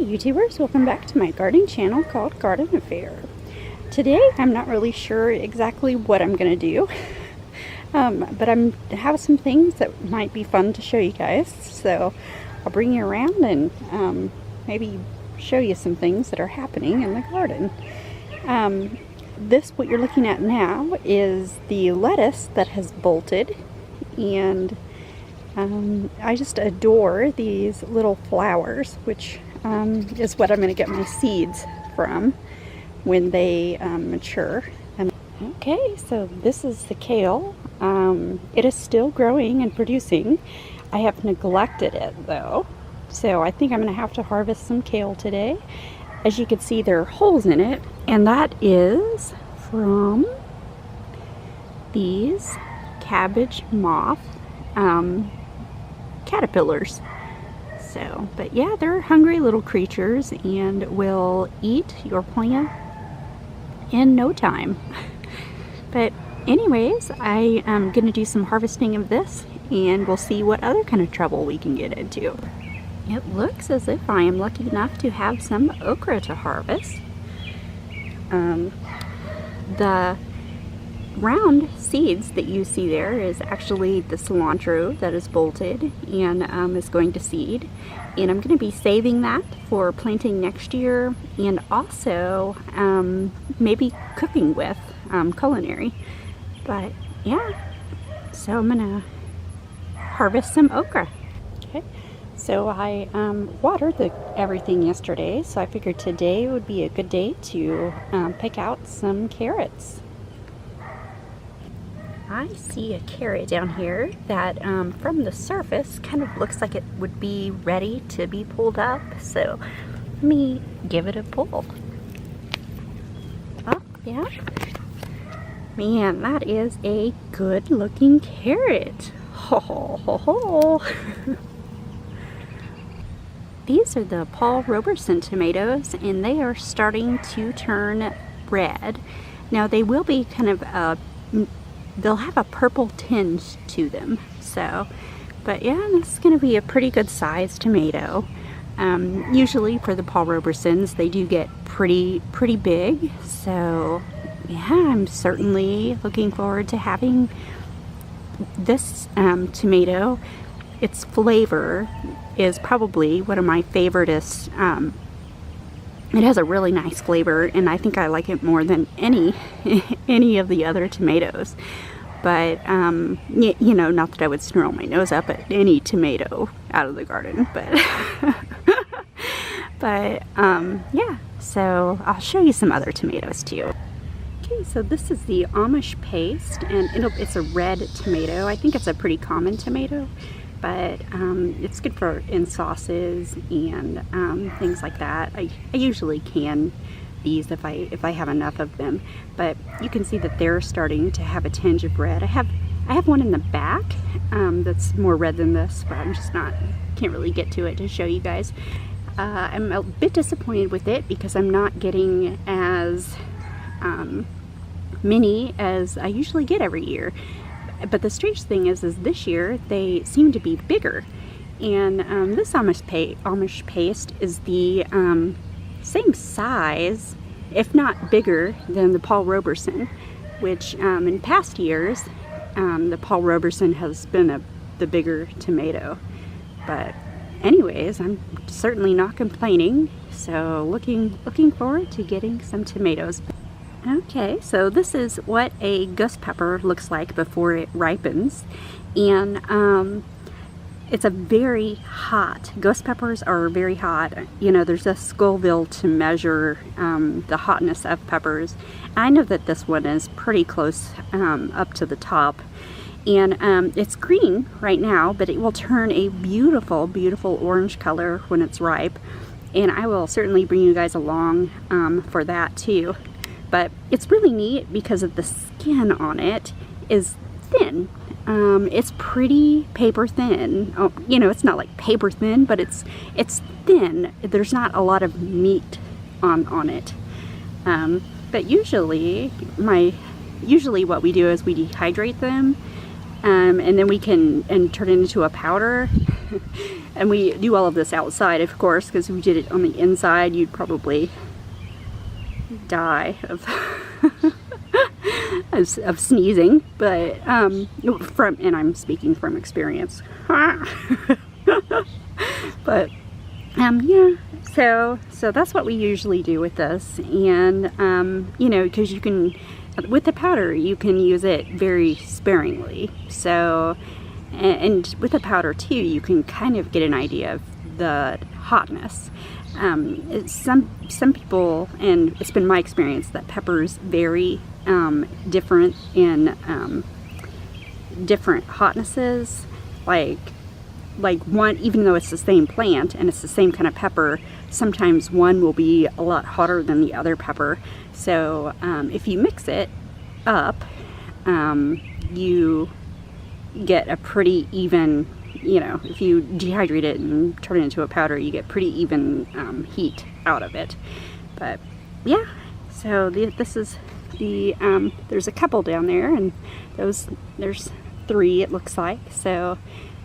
YouTubers, welcome back to my gardening channel called Garden Affair. Today I'm not really sure exactly what I'm going to do, but I have some things that might be fun to show you guys, so I'll bring you around and maybe show you some things that are happening in the garden. What you're looking at now is the lettuce that has bolted, and I just adore these little flowers, which is what I'm going to get my seeds from when they mature. Okay, so this is the kale. It is still growing and producing. I have neglected it though, so I think I'm going to have to harvest some kale today. As you can see, there are holes in it, and that is from these cabbage moth caterpillars. So, but yeah, they're hungry little creatures and will eat your plant in no time. But anyways, I am going to do some harvesting of this, and we'll see what other kind of trouble we can get into. It looks as if I am lucky enough to have some okra to harvest. The round seeds that you see there is actually the cilantro that is bolted and is going to seed, and I'm going to be saving that for planting next year, and also maybe cooking with culinary. But yeah, so I'm gonna harvest some okra. Okay, so I watered everything yesterday, so I figured today would be a good day to pick out some carrots. I see a carrot down here that from the surface kind of looks like it would be ready to be pulled up, so let me give it a pull. Oh yeah, man, that is a good looking carrot. Ho ho ho ho. These are the Paul Roberson tomatoes, and they are starting to turn red. Now they will be kind of they'll have a purple tinge to them. So, but yeah, this is going to be a pretty good sized tomato. Usually for the Paul Robersons, they do get pretty big. So yeah, I'm certainly looking forward to having this tomato. Its flavor is probably one of my favoriteest. It has a really nice flavor, and I think I like it more than any of the other tomatoes. But you know, not that I would snarl my nose up at any tomato out of the garden, but but yeah, so I'll show you some other tomatoes too. Okay, so this is the Amish paste, and it's a red tomato. I think it's a pretty common tomato, but it's good in sauces and things like that. I usually can these if I have enough of them, but you can see that they're starting to have a tinge of red. I have one in the back that's more red than this, but I'm just can't really get to it to show you guys. I'm a bit disappointed with it because I'm not getting as many as I usually get every year. But the strange thing is this year they seem to be bigger, and this Amish paste is the same size, if not bigger, than the Paul Roberson, which in past years the Paul Roberson has been the bigger tomato. But anyways, I'm certainly not complaining, so looking forward to getting some tomatoes. Okay, so this is what a ghost pepper looks like before it ripens, and it's a very hot. Ghost peppers are very hot. You know, there's a Scoville to measure the hotness of peppers. I know that this one is pretty close up to the top, and it's green right now, but it will turn a beautiful orange color when it's ripe, and I will certainly bring you guys along for that too. But it's really neat because of the skin on it is thin. It's pretty paper thin. Oh, you know, it's not like paper thin, but it's thin. There's not a lot of meat on it. But usually what we do is we dehydrate them, and then we can turn it into a powder. And we do all of this outside, of course, because if we did it on the inside, you'd probably die of of sneezing. But and I'm speaking from experience. But yeah, so that's what we usually do with this. And you know, because you can, with the powder, you can use it very sparingly. So, and with the powder too, you can kind of get an idea of the hotness. Some people, and it's been my experience, that peppers vary different in different hotnesses. Like one, even though it's the same plant and it's the same kind of pepper, sometimes one will be a lot hotter than the other pepper. So if you mix it up, you get a pretty even, you know, if you dehydrate it and turn it into a powder, you get pretty even heat out of it. But yeah, so this is the, there's a couple down there, and there's 3 it looks like. So,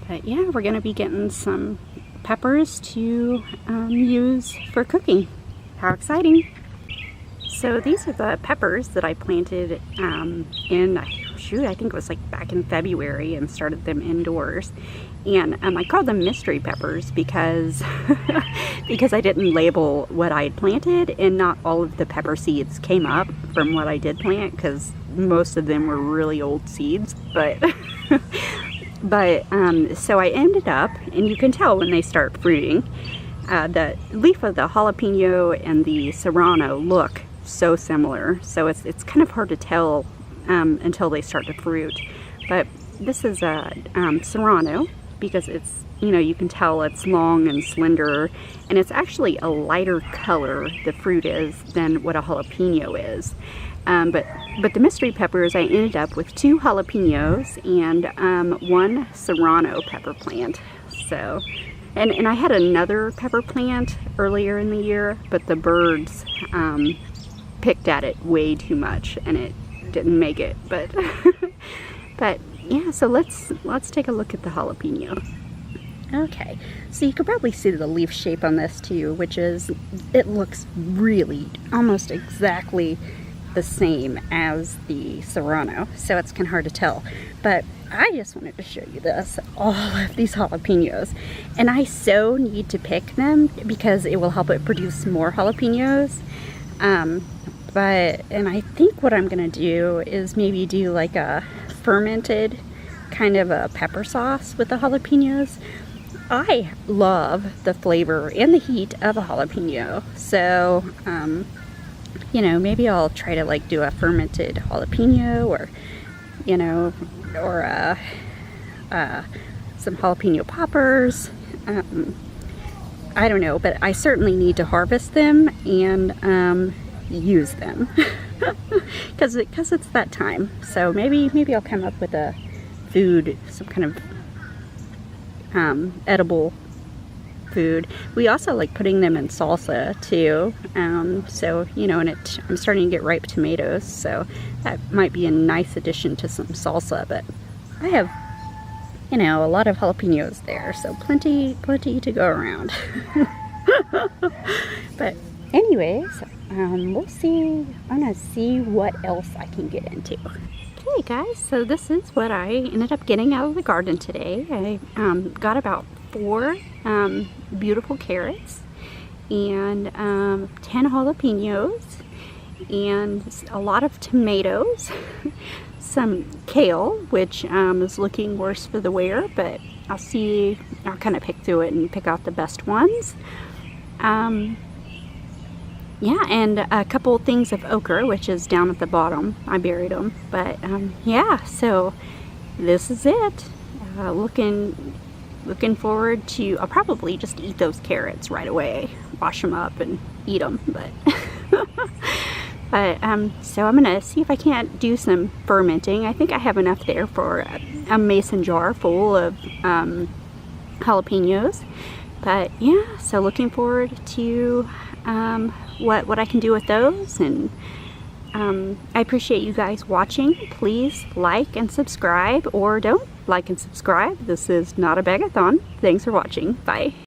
but yeah, we're going to be getting some peppers to use for cooking. How exciting! So these are the peppers that I planted in, I think it was like back in February, and started them indoors. And I called them mystery peppers because because I didn't label what I had planted, and not all of the pepper seeds came up from what I did plant, because most of them were really old seeds. But so I ended up, and you can tell when they start fruiting, the leaf of the jalapeno and the serrano look so similar, so it's kind of hard to tell until they start to fruit. But this is a serrano, because it's, you know, you can tell it's long and slender, and it's actually a lighter color, the fruit is, than what a jalapeno is. But the mystery peppers, I ended up with 2 jalapenos and 1 serrano pepper plant. So, and I had another pepper plant earlier in the year, but the birds picked at it way too much, and it didn't make it. But but yeah, so let's take a look at the jalapeno. Okay, so you can probably see the leaf shape on this too, which is, it looks really almost exactly the same as the serrano, so it's kind of hard to tell. But I just wanted to show you this, all of these jalapenos, and I so need to pick them because it will help it produce more jalapenos. And I think what I'm gonna do is maybe do like a fermented kind of a pepper sauce with the jalapenos. I love the flavor and the heat of a jalapeno, so you know, maybe I'll try to like do a fermented jalapeno, or you know, or some jalapeno poppers. I don't know, but I certainly need to harvest them and use them because it's that time. So maybe I'll come up with a food, some kind of edible food. We also like putting them in salsa too. So you know, and I'm starting to get ripe tomatoes, so that might be a nice addition to some salsa. But I have, you know, a lot of jalapenos there, so plenty to go around. But anyways, we'll see. I'm gonna see what else I can get into. Okay guys, so this is what I ended up getting out of the garden today. I got about 4 beautiful carrots and 10 jalapenos and a lot of tomatoes, some kale, which is looking worse for the wear, but I'll kind of pick through it and pick out the best ones. Yeah, and a couple things of okra, which is down at the bottom. I buried them, but yeah, so this is it. Looking forward to, I'll probably just eat those carrots right away, wash them up and eat them, but so I'm gonna see if I can't do some fermenting. I think I have enough there for a mason jar full of jalapenos. But yeah, so looking forward to what I can do with those, and I appreciate you guys watching. Please like and subscribe, or don't like and subscribe. This is not a bag-a-thon. Thanks for watching. Bye.